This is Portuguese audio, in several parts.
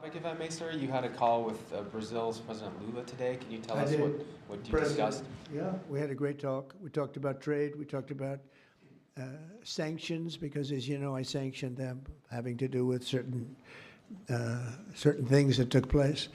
Topic, if I may, sir. You had a call with Brazil's President Lula today. Can you tell I us did. what you discussed? Yeah, we had a great talk. We talked about trade. We talked about sanctions, because, as you know, I sanctioned them, having to do with certain things that took place.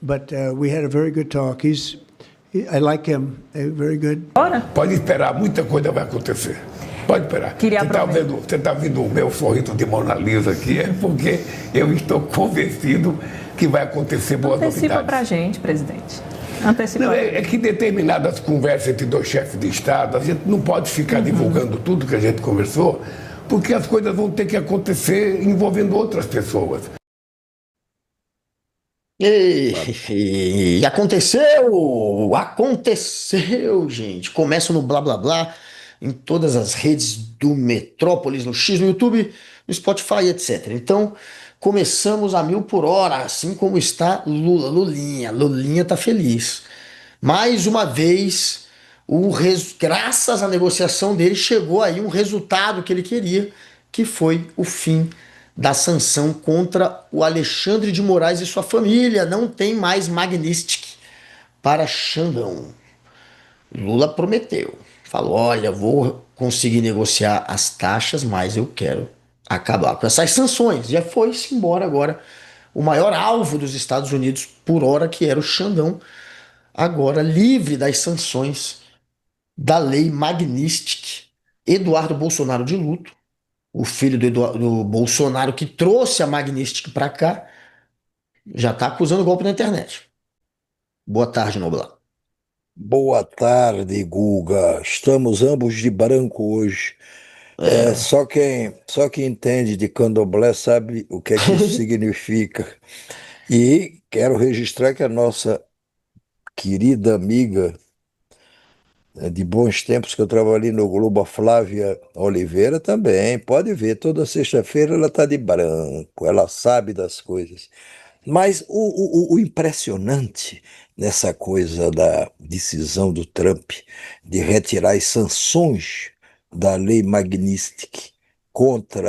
But we had a very good talk. I like him. Very good. Pode esperar, muita coisa vai acontecer. Pode esperar. Você está vendo o meu sorriso de Mona Lisa aqui, é porque eu estou convencido que vai acontecer boas novidades. Antecipa para a gente, presidente. Antecipa. Não, é que determinadas conversas entre dois chefes de Estado, a gente não pode ficar divulgando tudo que a gente conversou, porque as coisas vão ter que acontecer envolvendo outras pessoas. E aconteceu, gente. Começa no blá blá blá, em todas as redes do Metrópolis, no X, no YouTube, no Spotify, etc. Então, começamos a 1000 por hora, assim como está Lulinha. Lulinha tá feliz. Mais uma vez, graças à negociação dele, chegou aí um resultado que ele queria, que foi o fim da sanção contra o Alexandre de Moraes e sua família. Não tem mais Magnitsky para Xandão. Lula prometeu. Falou, olha, vou conseguir negociar as taxas, mas eu quero acabar com essas sanções. Já foi-se embora agora o maior alvo dos Estados Unidos por hora, que era o Xandão, agora livre das sanções da lei Magnitsky. Eduardo Bolsonaro de luto, o filho do Bolsonaro que trouxe a Magnitsky para cá, já está acusando golpe na internet. Boa tarde, Noblar. Boa tarde, Guga. Estamos ambos de branco hoje. Só quem entende de candomblé sabe o que é que isso significa. E quero registrar que a nossa querida amiga de bons tempos que eu trabalhei no Globo, a Flávia Oliveira, também. Pode ver, toda sexta-feira ela está de branco, ela sabe das coisas. Mas o impressionante nessa coisa da decisão do Trump de retirar as sanções da lei Magnitsky contra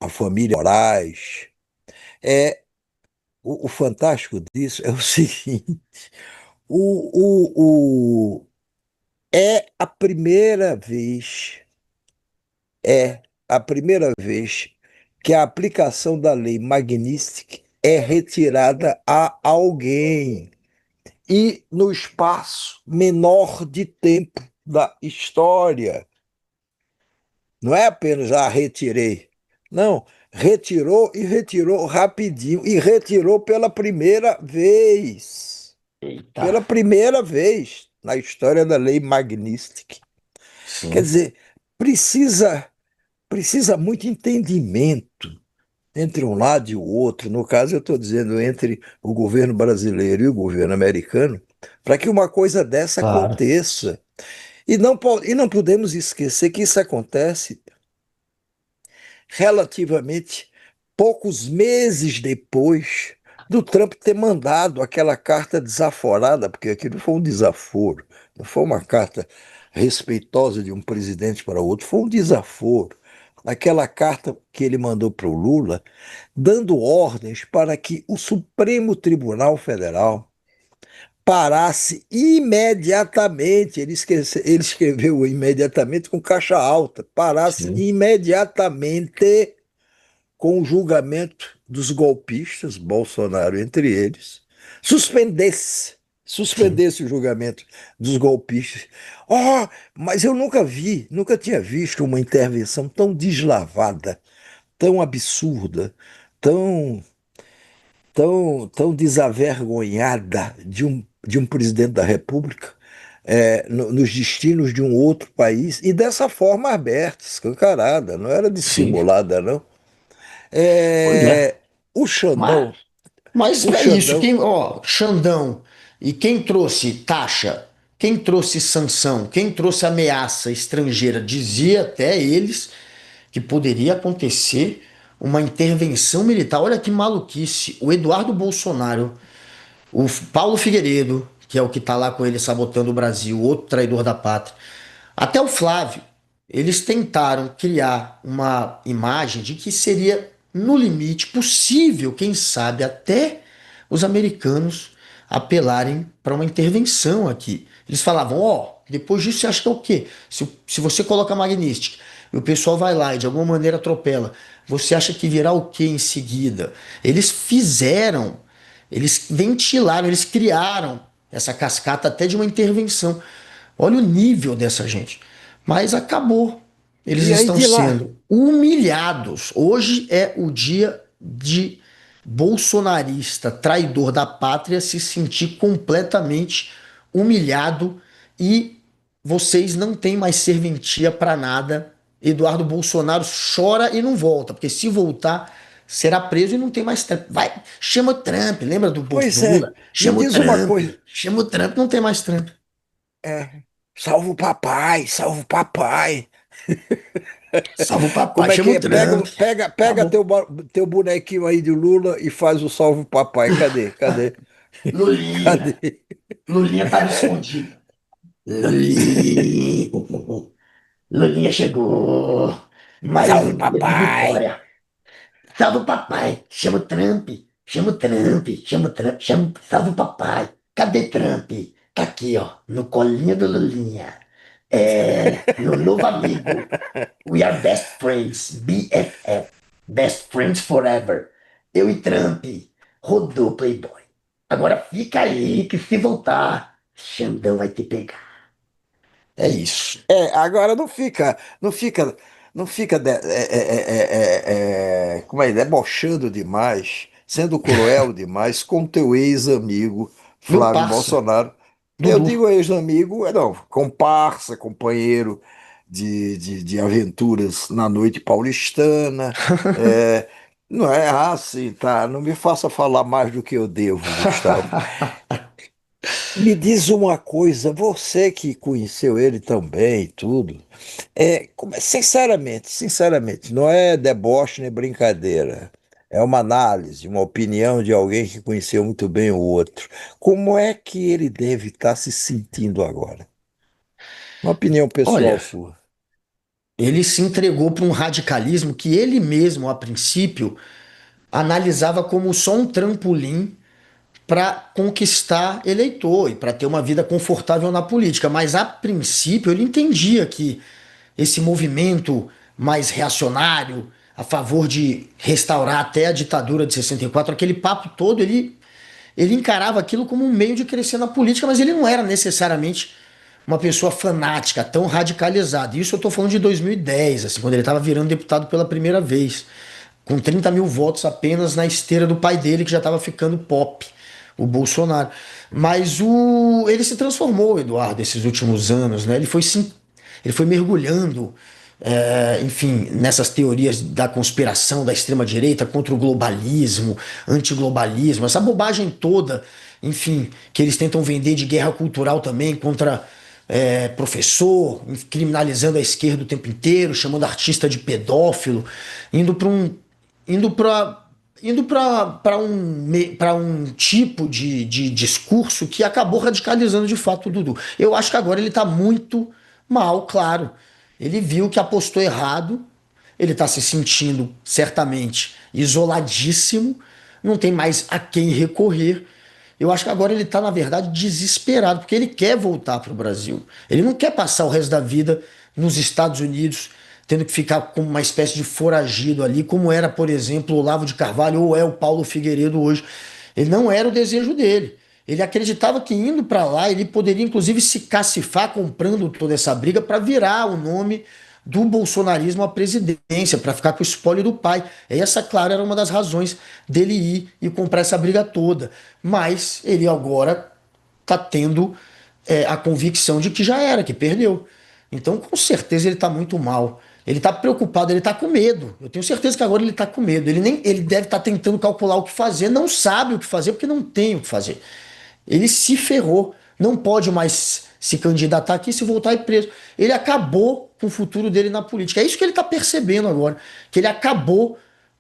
a família Moraes o fantástico disso é o seguinte: é a primeira vez, que a aplicação da lei Magnitsky é retirada a alguém, e no espaço menor de tempo da história. Não é apenas, retirei. Não, retirou e retirou rapidinho, e retirou pela primeira vez. Eita. Pela primeira vez na história da lei Magnitsky. Sim. Quer dizer, precisa muito entendimento entre um lado e o outro. No caso, eu estou dizendo entre o governo brasileiro e o governo americano, para que uma coisa dessa aconteça. E não podemos esquecer que isso acontece relativamente poucos meses depois do Trump ter mandado aquela carta desaforada, porque aquilo foi um desaforo, não foi uma carta respeitosa de um presidente para outro, foi um desaforo. Aquela carta que ele mandou para o Lula, dando ordens para que o Supremo Tribunal Federal parasse imediatamente, ele escreveu imediatamente com caixa alta, parasse imediatamente com o julgamento dos golpistas, Bolsonaro entre eles, suspendesse o julgamento dos golpistas. Mas eu nunca tinha visto uma intervenção tão deslavada, tão absurda, tão desavergonhada de um presidente da República nos destinos de um outro país, e dessa forma aberta, escancarada, não era dissimulada, não. O Xandão. Mas é isso, Xandão, e quem trouxe taxa, quem trouxe sanção, quem trouxe ameaça estrangeira, dizia até eles que poderia acontecer uma intervenção militar. Olha que maluquice. O Eduardo Bolsonaro, o Paulo Figueiredo, que é o que está lá com ele sabotando o Brasil, outro traidor da pátria, até o Flávio, eles tentaram criar uma imagem de que seria no limite possível, quem sabe até os americanos apelarem para uma intervenção aqui. Eles falavam, ó, depois disso você acha que é o quê? Se você coloca a Magnitsky e o pessoal vai lá e de alguma maneira atropela, você acha que virá o quê em seguida? Eles ventilaram, eles criaram essa cascata até de uma intervenção. Olha o nível dessa gente. Mas acabou. Eles E aí estão de lá, sendo humilhados. Hoje é o dia de bolsonarista, traidor da pátria, se sentir completamente humilhado e vocês não têm mais serventia para nada. Eduardo Bolsonaro chora e não volta, porque se voltar, será preso e não tem mais Trump. Vai, chama o Trump, lembra pois do é, Lula? me diz uma coisa, Chama o Trump, não tem mais Trump. é, salva o papai. Salva o papai, Como é chama que o é? Trump. Pega Acabou. teu bonequinho aí de Lula e faz o salve o papai. Cadê? Cadê? Lulinha. Cadê? Lulinha estava escondido. Lulinha. Lulinha chegou. Mais Salve um o dia de papai. vitória. Salva o papai. Chama o Trump. Chama o Trump. Chama o Trump. Salva o papai. Cadê Trump? Tá aqui, ó. No colinho do Lulinha. É, meu novo amigo. We are best friends. BFF. Best friends forever. Eu e Trump. Rodou Playboy. Agora fica aí que se voltar, Xandão vai te pegar. É isso. Agora não fica como é, debochando demais, sendo cruel demais com teu ex-amigo Meu Flávio parça, Bolsonaro. Eu Dudu. digo ex-amigo, não, comparsa, companheiro de aventuras na noite paulistana. é, não é assim, tá? Não me faça falar mais do que eu devo, Gustavo. Me diz uma coisa, você que conheceu ele também, e tudo. Sinceramente, não é deboche nem brincadeira. É uma análise, uma opinião de alguém que conheceu muito bem o outro. Como é que ele deve estar se sentindo agora? Uma opinião pessoal Olha, sua. ele se entregou para um radicalismo que ele mesmo, a princípio, analisava como só um trampolim para conquistar eleitor e para ter uma vida confortável na política. Mas, a princípio, ele entendia que esse movimento mais reacionário, a favor de restaurar até a ditadura de 64, aquele papo todo, ele encarava aquilo como um meio de crescer na política, mas ele não era necessariamente uma pessoa fanática, tão radicalizada. Isso eu estou falando de 2010, assim, quando ele estava virando deputado pela primeira vez, com 30 mil votos apenas na esteira do pai dele, que já estava ficando pop, o Bolsonaro. Mas ele se transformou, Eduardo, esses últimos anos, né? Ele foi mergulhando, enfim, nessas teorias da conspiração da extrema-direita contra o globalismo, antiglobalismo, essa bobagem toda, enfim, que eles tentam vender de guerra cultural também contra professor, criminalizando a esquerda o tempo inteiro, chamando artista de pedófilo, indo para um. indo para indo para um tipo de discurso que acabou radicalizando de fato o Dudu. Eu acho que agora ele está muito mal, claro. Ele viu que apostou errado, ele está se sentindo certamente isoladíssimo, não tem mais a quem recorrer. Eu acho que agora ele está, na verdade, desesperado, porque ele quer voltar para o Brasil. Ele não quer passar o resto da vida nos Estados Unidos, tendo que ficar como uma espécie de foragido ali, como era, por exemplo, o Olavo de Carvalho ou é o Paulo Figueiredo hoje. Ele não era o desejo dele. Ele acreditava que indo para lá ele poderia, inclusive, se cacifar comprando toda essa briga para virar o nome do bolsonarismo à presidência, para ficar com o espólio do pai. Essa, claro, era uma das razões dele ir e comprar essa briga toda. Mas ele agora está tendo a convicção de que já era, que perdeu. Então, com certeza, ele está muito mal. Ele está preocupado, ele está com medo. Eu tenho certeza que agora ele está com medo. Ele deve estar tentando calcular o que fazer, não sabe o que fazer porque não tem o que fazer. Ele se ferrou, não pode mais se candidatar aqui se voltar e preso. Ele acabou com o futuro dele na política. É isso que ele está percebendo agora, que ele acabou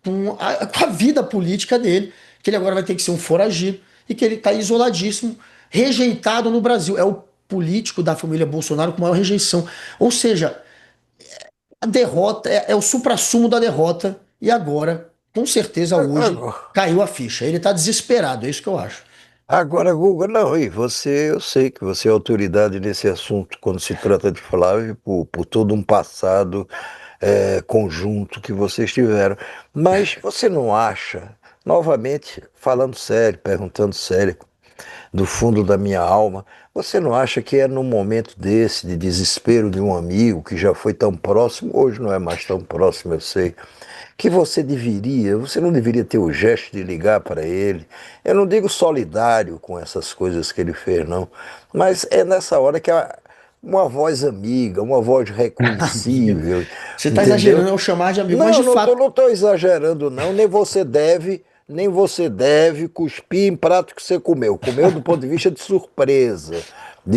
com a vida política dele, que ele agora vai ter que ser um foragido e que ele está isoladíssimo, rejeitado no Brasil. É o político da família Bolsonaro com maior rejeição. Ou seja, a derrota é o suprassumo da derrota e agora com certeza hoje Agora, caiu a ficha. Ele está desesperado, é isso que eu acho. agora, Guga, não, e você, eu sei que você é autoridade nesse assunto quando se trata de Flávio, por todo um passado conjunto que vocês tiveram. Mas você não acha, novamente, falando sério, perguntando sério, do fundo da minha alma, você não acha que é num momento desse, de desespero de um amigo que já foi tão próximo, hoje não é mais tão próximo, eu sei, que você não deveria ter o gesto de ligar para ele? Eu não digo solidário com essas coisas que ele fez, não, mas é nessa hora que uma voz amiga, uma voz Amigo. reconhecível, Você está entendeu? exagerando ao chamar de amigo, mas Não, de fato. não estou exagerando, não. Nem você deve cuspir em prato que você comeu. Comeu do ponto de vista de surpresa.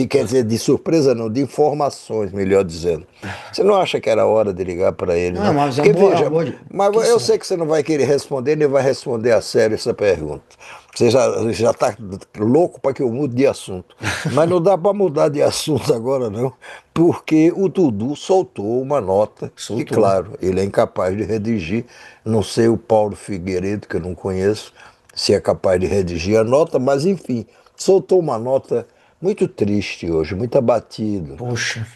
Quer dizer, de surpresa não, de informações, melhor dizendo. Você não acha que era hora de ligar para ele, Não, não? mas é Porque uma veja, boa. mas Que eu são? sei que você não vai querer responder, nem vai responder a sério essa pergunta. Você já está louco para que eu mude de assunto. Mas não dá para mudar de assunto agora, não, porque o Dudu soltou uma nota que, Soltou. claro, ele é incapaz de redigir. Não sei o Paulo Figueiredo, que eu não conheço, se é capaz de redigir a nota, mas enfim, soltou uma nota muito triste hoje, muito abatido. Poxa.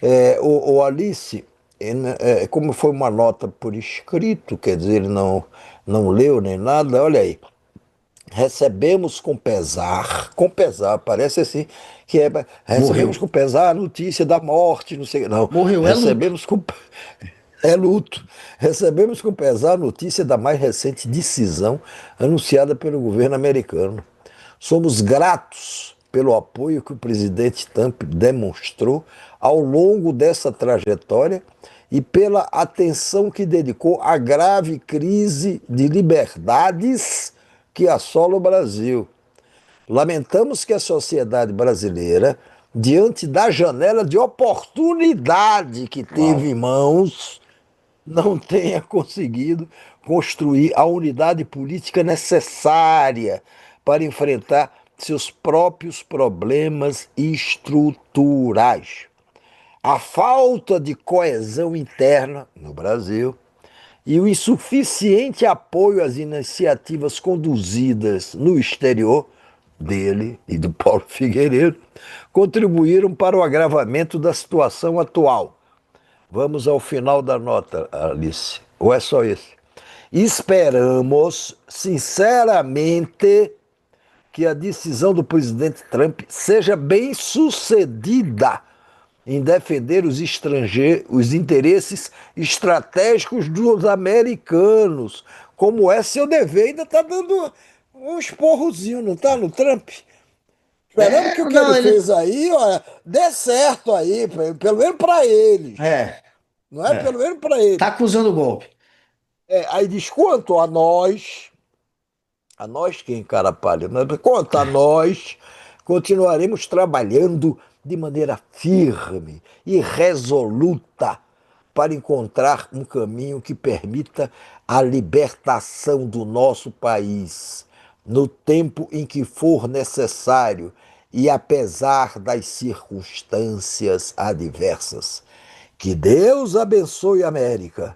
O Alice, como foi uma nota por escrito, quer dizer, ele não leu nem nada, olha aí. Recebemos com pesar, parece assim, recebemos Morreu. com pesar a notícia da morte, não sei, não, Morreu, é luto. recebemos com, é luto, recebemos com pesar a notícia da mais recente decisão anunciada pelo governo americano. Somos gratos pelo apoio que o presidente Trump demonstrou ao longo dessa trajetória e pela atenção que dedicou à grave crise de liberdades que assola o Brasil. Lamentamos que a sociedade brasileira, diante da janela de oportunidade que teve Uau. em mãos, não tenha conseguido construir a unidade política necessária para enfrentar seus próprios problemas estruturais. A falta de coesão interna no Brasil e o insuficiente apoio às iniciativas conduzidas no exterior dele e do Paulo Figueiredo contribuíram para o agravamento da situação atual. Vamos ao final da nota, Alice. Ou é só esse? Esperamos, sinceramente, que a decisão do presidente Trump seja bem sucedida em defender os interesses estratégicos dos americanos, como é seu dever. Ainda está dando um esporrozinho, não está, no Trump? Esperando que o que Não, ele ele. fez aí, olha, dê certo aí, pelo menos para eles. É, Não é? é. Pelo menos para eles. Tá acusando o golpe. Aí diz, quanto a nós que encara palha, né? Quanto a nós, continuaremos trabalhando de maneira firme e resoluta para encontrar um caminho que permita a libertação do nosso país no tempo em que for necessário e apesar das circunstâncias adversas. Que Deus abençoe a América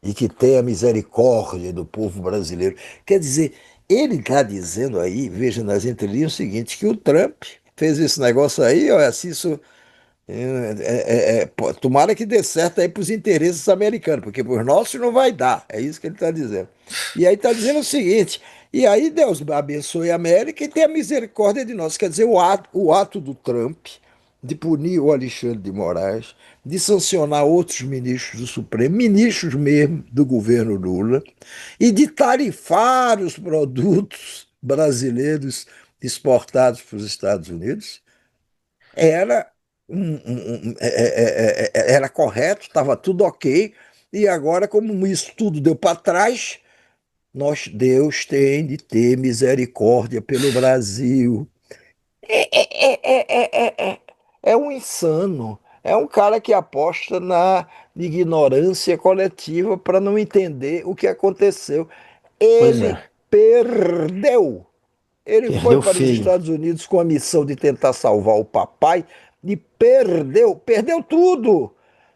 e que tenha misericórdia do povo brasileiro. Quer dizer, ele está dizendo aí, veja nas entrelinhas o seguinte, que o Trump fez esse negócio aí, olha, assim, isso, tomara que dê certo aí para os interesses americanos, porque para os nossos não vai dar, é isso que ele está dizendo. E aí está dizendo o seguinte, e aí Deus abençoe a América e tenha misericórdia de nós. Quer dizer, o ato do Trump de punir o Alexandre de Moraes, de sancionar outros ministros do Supremo, ministros mesmo do governo Lula, e de tarifar os produtos brasileiros exportados para os Estados Unidos, era, era correto, estava tudo ok, e agora, como isso tudo deu para trás, Deus tem de ter misericórdia pelo Brasil. É um insano. É um cara que aposta na ignorância coletiva para não entender o que aconteceu. Pois Ele é. perdeu. Ele foi Perdeu para os feio. Estados Unidos com a missão de tentar salvar o papai e perdeu. Perdeu tudo.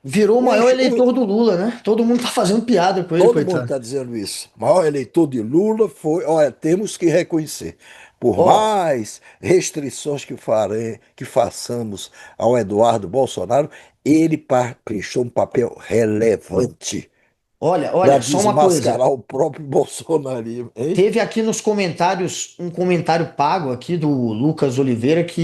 Virou o maior eleitor do Lula, né? Todo mundo tá fazendo piada com ele, Todo mundo coitado. está dizendo isso. O maior eleitor de Lula foi. Olha, temos que reconhecer. Por Ó, mais restrições que façamos ao Eduardo Bolsonaro, ele prestou um papel relevante para olha, só uma coisa. desmascarar o próprio bolsonarismo. Hein? Teve aqui nos comentários um comentário pago aqui do Lucas Oliveira que